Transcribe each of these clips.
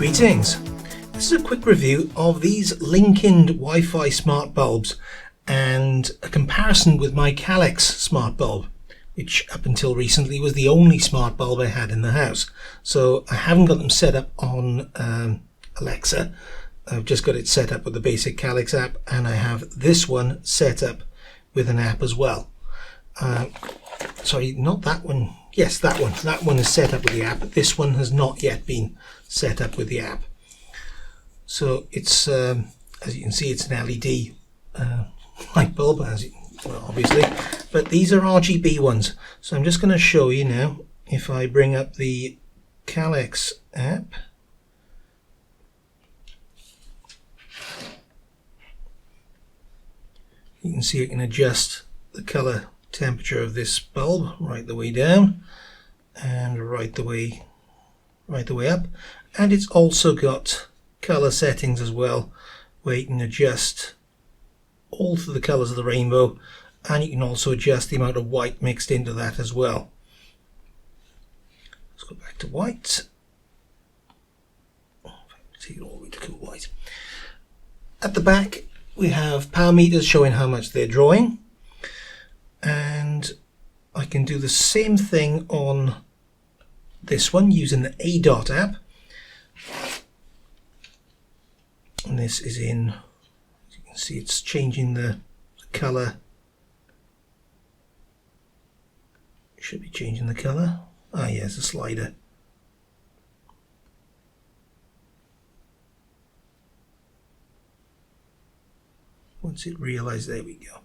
Greetings. This is a quick review of these Linkind Wi-Fi smart bulbs and a comparison with my Calex smart bulb, which up until recently was the only smart bulb I had in the house. So I haven't got them set up on Alexa. I've just got it set up with the basic Calex app, and I have this one set up with an app as well. Sorry, not that one. Yes, that one. That one is set up with the app. This one has not yet been set up with the app. So it's, as you can see, it's an LED light bulb, well, obviously, but these are RGB ones. So I'm just going to show you now. If I bring up the Calex app, you can see I can adjust the color temperature of this bulb right the way down and right the way up, and it's also got color settings as well, where you can adjust all of the colors of the rainbow, and you can also adjust the amount of white mixed into that as well. Let's go back to white. Take it all the way to cool white. At the back we have power meters showing how much they're drawing, and I can do the same thing on this one using the AiDot app. And this is in, as you can see, it's changing the color. It should be changing the color. Ah, yes, a slider. Once it realized, there we go.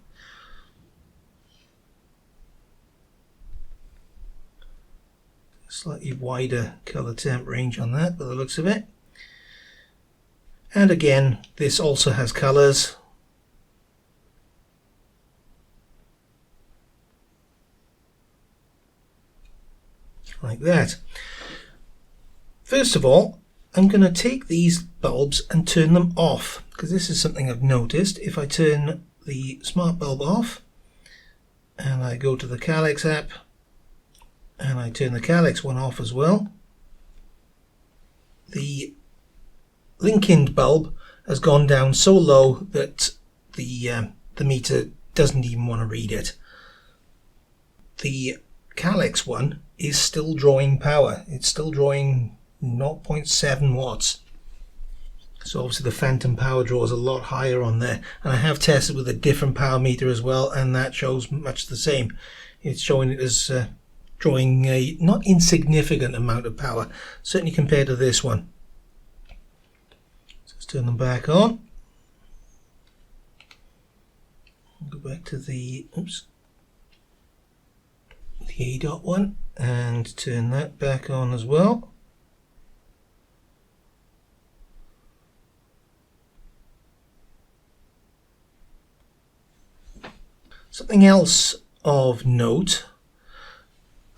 Slightly wider color temp range on that by the looks of it. And again, this also has colors. Like that. First of all, I'm going to take these bulbs and turn them off, because this is something I've noticed. If I turn the smart bulb off and I go to the Calex app and I turn the Calex one off as well, the Linkind bulb has gone down so low that the meter doesn't even want to read it. The Calex one is still drawing power. It's still drawing 0.7 watts. So obviously the phantom power draw is a lot higher on there, and I have tested with a different power meter as well, and that shows much the same. It's showing it as drawing a not insignificant amount of power, certainly compared to this one. So let's turn them back on. Go back to the the AiDot one and turn that back on as well. Something else of note,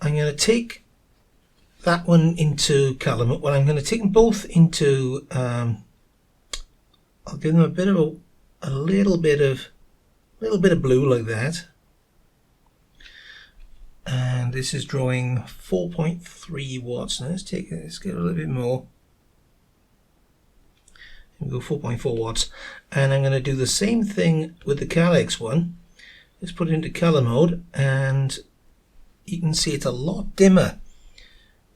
I'm going to take that one into color mode. Well, I'm going to take them both into, I'll give them a bit of a little bit of blue like that. And this is drawing 4.3 watts. Now let's get a little bit more. And go 4.4 watts. And I'm going to do the same thing with the Calex one. Let's put it into color mode, and you can see it's a lot dimmer.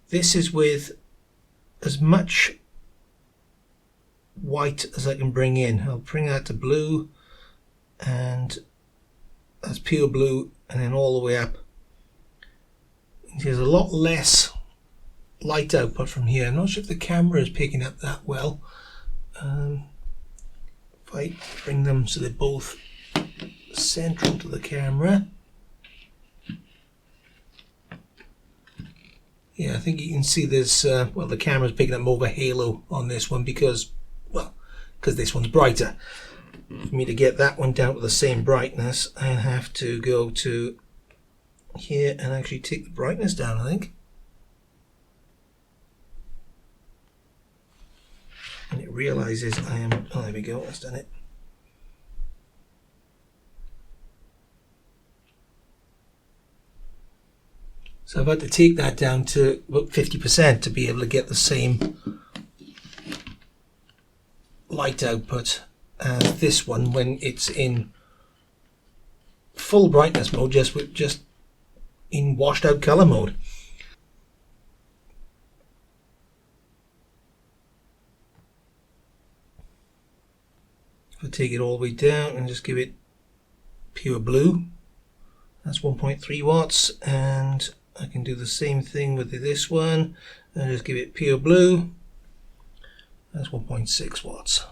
This is with as much white as I can bring in. I'll bring that to blue, and that's pure blue, and then all the way up. There's a lot less light output from here. I'm not sure if the camera is picking up that well. If I bring them so they're both central to the camera. Yeah, I think you can see there's, well, the camera's picking up more of a halo on this one because this one's brighter. For me to get that one down to the same brightness, I have to go to here and actually take the brightness down, I think. And it realizes I am, oh, there we go, that's done it. So I've had to take that down to about 50% to be able to get the same white output as this one when it's in full brightness mode, just in washed out color mode. If I take it all the way down and just give it pure blue, that's 1.3 watts, and I can do the same thing with this one and just give it pure blue. That's 1.6 watts.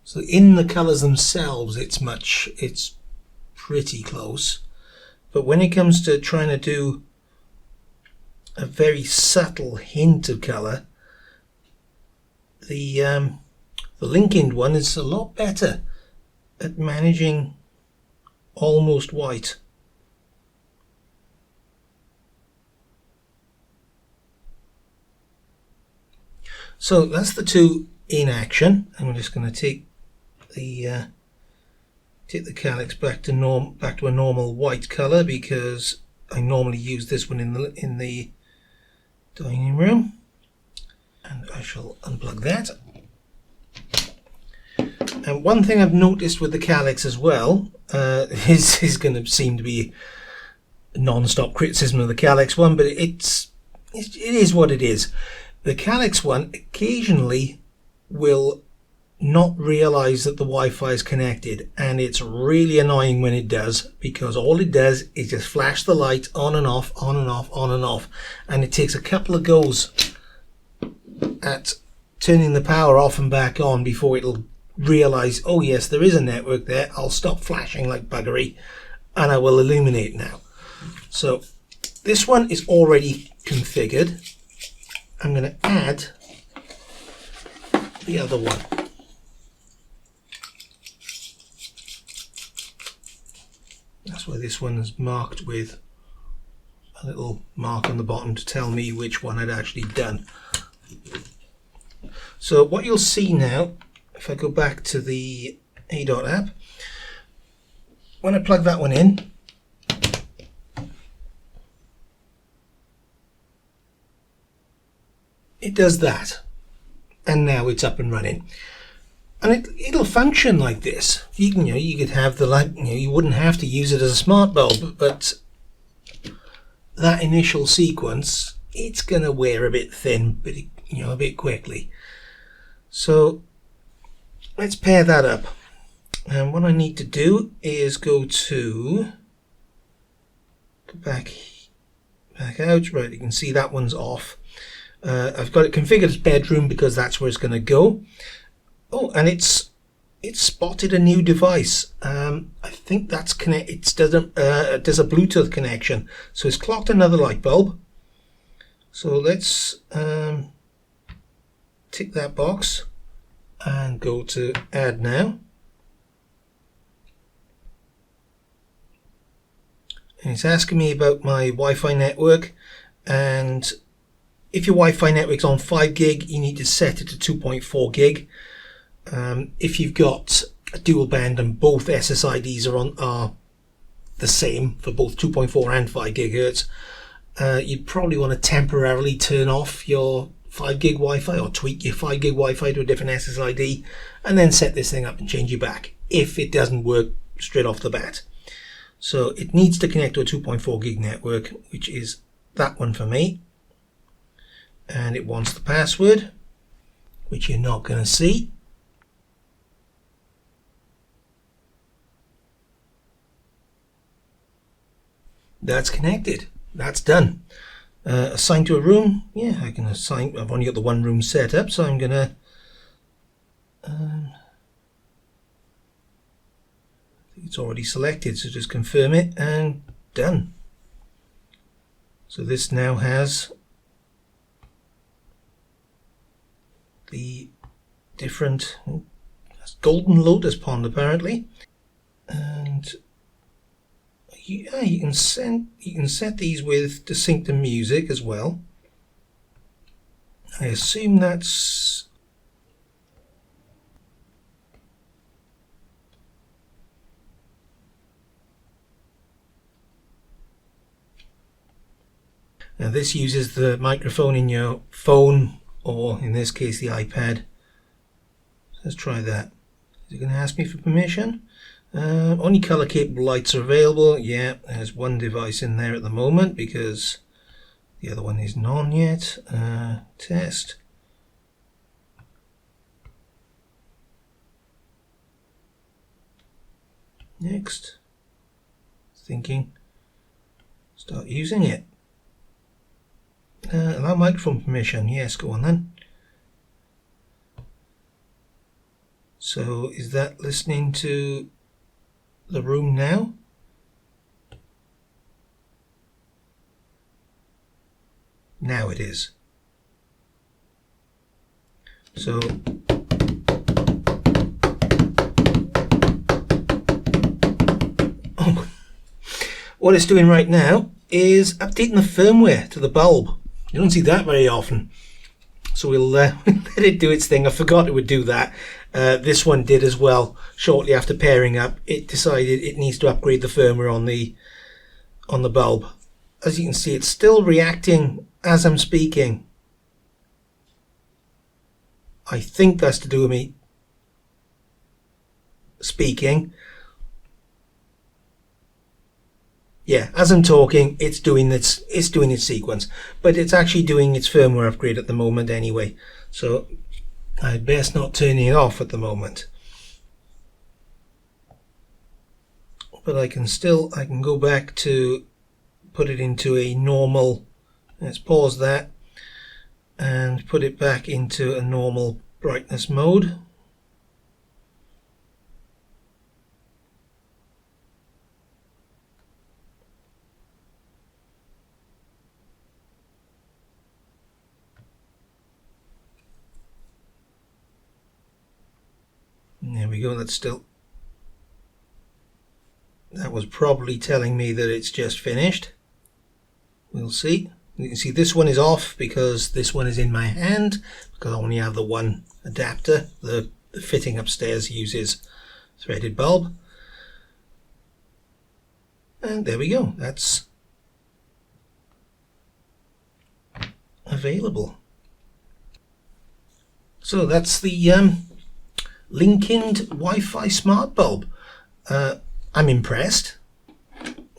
So in the colors themselves, it's pretty close. But when it comes to trying to do a very subtle hint of color, the Linkind one is a lot better at managing almost white. So that's the two in action. I'm just going to take the Calex back to a normal white color, because I normally use this one in the dining room, and I shall unplug that. And one thing I've noticed with the Calex as well is going to seem to be non-stop criticism of the Calex one, but it is what it is. The Calex one occasionally will not realize that the Wi-Fi is connected, and it's really annoying when it does, because all it does is just flash the light on and off, on and off, on and off, and it takes a couple of goes at turning the power off and back on before it'll realize, oh yes, there is a network there, I'll stop flashing like buggery and I will illuminate now. So this one is already configured. I'm going to add the other one. That's why this one is marked with a little mark on the bottom to tell me which one I'd actually done. So what you'll see now, if I go back to the AiDot app, when I plug that one in, it does that, and now it's up and running, and it'll function like this. You could have the light. You wouldn't have to use it as a smart bulb, but that initial sequence, it's gonna wear a bit thin, but a bit quickly. So let's pair that up, and what I need to do is go back out. Right, you can see that one's off. I've got it configured as bedroom because that's where it's going to go. Oh, and it's spotted a new device. I think that's connected. There's a Bluetooth connection, so it's clocked another light bulb. So let's tick that box and go to add now. And it's asking me about my Wi-Fi network, and if your Wi-Fi network's on 5 gig, you need to set it to 2.4 gig. If you've got a dual band and both SSIDs are the same for both 2.4 and 5 gigahertz, you'd probably want to temporarily turn off your 5 gig Wi-Fi or tweak your 5 gig Wi-Fi to a different SSID, and then set this thing up and change it back if it doesn't work straight off the bat. So it needs to connect to a 2.4 gig network, which is that one for me. And it wants the password, which you're not going to see. That's connected. That's done. Assign to a room. Yeah, I can assign. I've only got the one room set up, so I'm going to I think it's already selected, so just confirm it and done. So this now has the different golden lotus pond apparently, and yeah, you can set these with to sync to music as well. I assume that's now this uses the microphone in your phone, or in this case the iPad. Let's try that. Is it going to ask me for permission? Only color capable lights are available. Yeah, there's one device in there at the moment because the other one isn't on yet. Test. Next. Thinking. Start using it. Allow microphone permission. Yes, go on then. So is that listening to the room now? Now it is. So what it's doing right now is updating the firmware to the bulb. You don't see that very often. So we'll let it do its thing. I forgot it would do that. This one did as well. Shortly after pairing up, it decided it needs to upgrade the firmware on the bulb. As you can see, it's still reacting as I'm speaking. I think that's to do with me speaking. Yeah, as I'm talking, it's doing its sequence, but it's actually doing its firmware upgrade at the moment anyway. So I'd best not turn it off at the moment. But I can go back to put it into a normal. Let's pause that and put it back into a normal brightness mode. There we go, that was probably telling me that it's just finished. We'll see. You can see this one is off because this one is in my hand, because I only have the one adapter. The fitting upstairs uses threaded bulb. And there we go, that's available. So that's the Linkind Wi-Fi smart bulb. I'm impressed.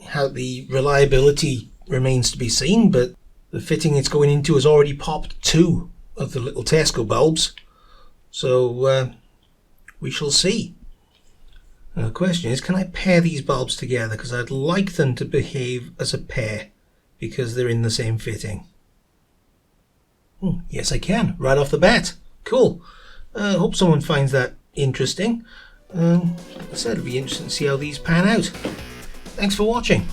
How the reliability remains to be seen, but the fitting it's going into has already popped 2 of the little Tesco bulbs. So we shall see. The question is, can I pair these bulbs together? Because I'd like them to behave as a pair because they're in the same fitting. Yes, I can, right off the bat. Cool. Hope someone finds that interesting. So it'll be interesting to see how these pan out. Thanks for watching.